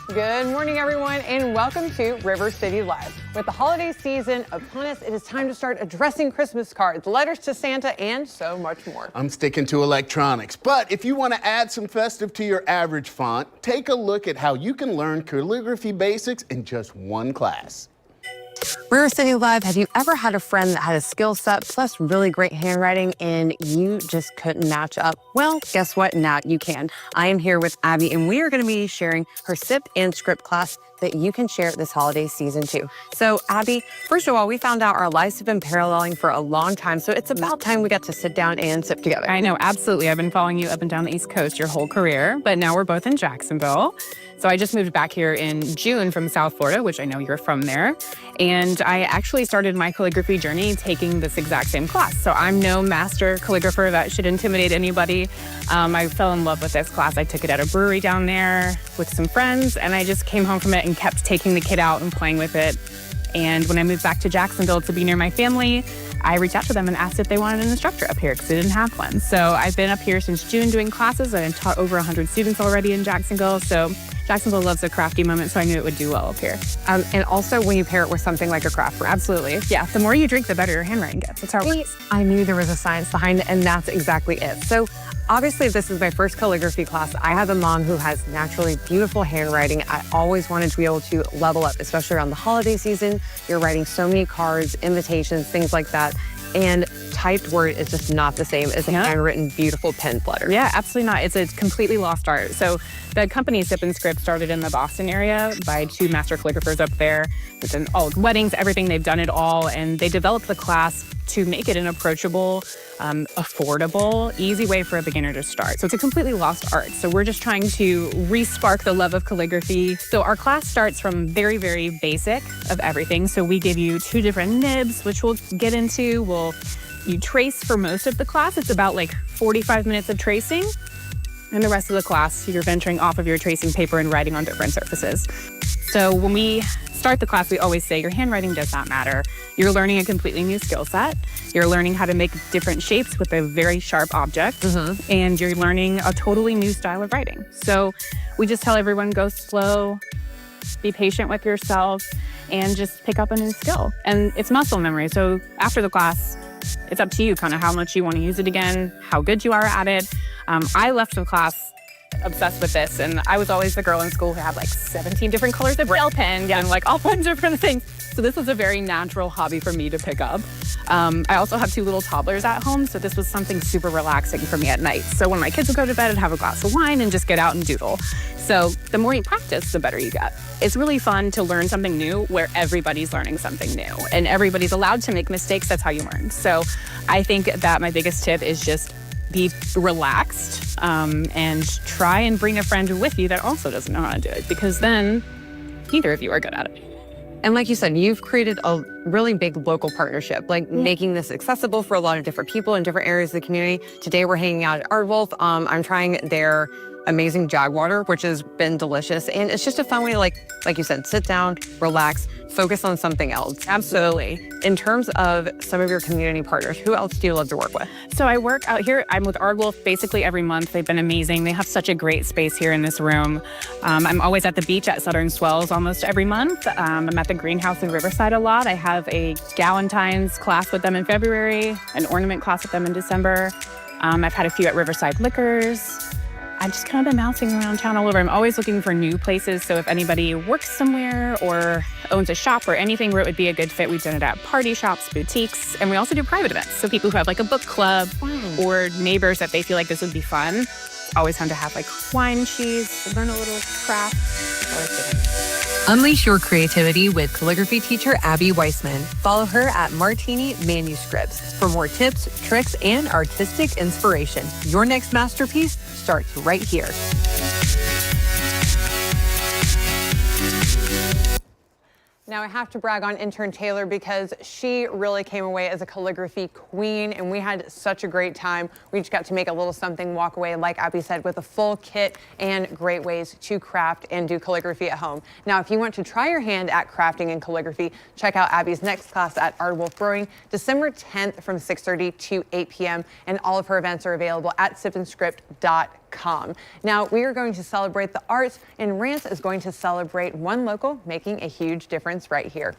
Good morning, everyone, and welcome to River City Live. With the holiday season upon us, it is time to start addressing Christmas cards, letters to Santa, and so much more. I'm sticking to electronics, but if you want to add some festive to your average font, take a look at how you can learn calligraphy basics in just one class. River City Live, have you ever had a friend that had a skill set plus really great handwriting and you just couldn't match up? Well, guess what? Now you can. I am here with Abby, and we are going to be sharing her SIP and script class that you can share this holiday season too. So Abby, first of all, we found out our lives have been paralleling for a long time, so it's about time we got to sit down and SIP together. I know, absolutely. I've been following you up and down the East Coast your whole career, but now we're both in Jacksonville. So I just moved back here in June from South Florida, which I know you're from there. And I actually started my calligraphy journey taking this exact same class. So I'm no master calligrapher that should intimidate anybody. I fell in love with this class. I took it at a brewery down there with some friends, and I just came home from it and kept taking the kit out and playing with it. And when I moved back to Jacksonville to be near my family, I reached out to them and asked if they wanted an instructor up here because they didn't have one. So I've been up here since June doing classes. I've taught over 100 students already in Jacksonville. So Jacksonville loves a crafty moment, so I knew it would do well up here. And also when you pair it with something like a craft room. Absolutely. Yeah, the more you drink, the better your handwriting gets. That's how it works. I knew there was a science behind it, and that's exactly it. So obviously, this is my first calligraphy class. I have a mom who has naturally beautiful handwriting. I always wanted to be able to level up, especially around the holiday season. You're writing so many cards, invitations, things like that. And typed word is just not the same as a handwritten, beautiful pen letter. Yeah, absolutely not. It's a completely lost art. So the company SIP and Script started in the Boston area by two master calligraphers up there. It's in all weddings, everything, they've done it all. And they developed the class to make it an approachable, affordable, easy way for a beginner to start. So it's a completely lost art. So we're just trying to re-spark the love of calligraphy. So our class starts from very, very basic of everything. So we give you 2 different nibs, which we'll get into. You trace for most of the class. It's about like 45 minutes of tracing. And the rest of the class, you're venturing off of your tracing paper and writing on different surfaces. So when we start the class, we always say your handwriting does not matter. You're learning a completely new skill set. You're learning how to make different shapes with a very sharp object. And you're learning a totally new style of writing. So we just tell everyone, go slow, be patient with yourself, and just pick up a new skill. And it's muscle memory. So after the class, it's up to you kind of how much you want to use it again, how good you are at it. I left the class obsessed with this, and I was always the girl in school who had like 17 different colors of gel pen and like all kinds of different things. So this was a very natural hobby for me to pick up. I also have 2 little toddlers at home, so this was something super relaxing for me at night. So when my kids would go to bed, I'd have a glass of wine and just get out and doodle. So the more you practice, the better you get. It's really fun to learn something new where everybody's learning something new and everybody's allowed to make mistakes. That's how you learn. So I think that my biggest tip is just be relaxed and try and bring a friend with you that also doesn't know how to do it, because then neither of you are good at it. And like you said, you've created a really big local partnership, like making this accessible for a lot of different people in different areas of the community. Today, we're hanging out at Aardwolf. I'm trying their amazing jag water, which has been delicious. And it's just a fun way to, like you said, sit down, relax, focus on something else. Absolutely. In terms of some of your community partners, who else do you love to work with? So I work out here. I'm with Aardwolf basically every month. They've been amazing. They have such a great space here in this room. I'm always at the beach at Southern Swells almost every month. I'm at the greenhouse in Riverside a lot. I have a Galentine's class with them in February, an ornament class with them in December. I've had a few at Riverside Liquors. I've just kind of been bouncing around town all over. I'm always looking for new places. So if anybody works somewhere or owns a shop or anything where it would be a good fit, we've done it at party shops, boutiques, and we also do private events. So people who have like a book club or neighbors that they feel like this would be fun. It's always fun to have like wine, cheese, learn a little craft. Unleash your creativity with calligraphy teacher Abby Weisman. Follow her at Martini Manuscripts for more tips, tricks, and artistic inspiration. Your next masterpiece starts right here. Now I have to brag on intern Taylor because she really came away as a calligraphy queen, and we had such a great time. We just got to make a little something, walk away, like Abby said, with a full kit and great ways to craft and do calligraphy at home. Now, if you want to try your hand at crafting and calligraphy, check out Abby's next class at Art Wolf Brewing, December 10th from 6:30 to 8 p.m. And all of her events are available at sipandscript.com. Now, we are going to celebrate the arts, and Rance is going to celebrate one local making a huge difference right here.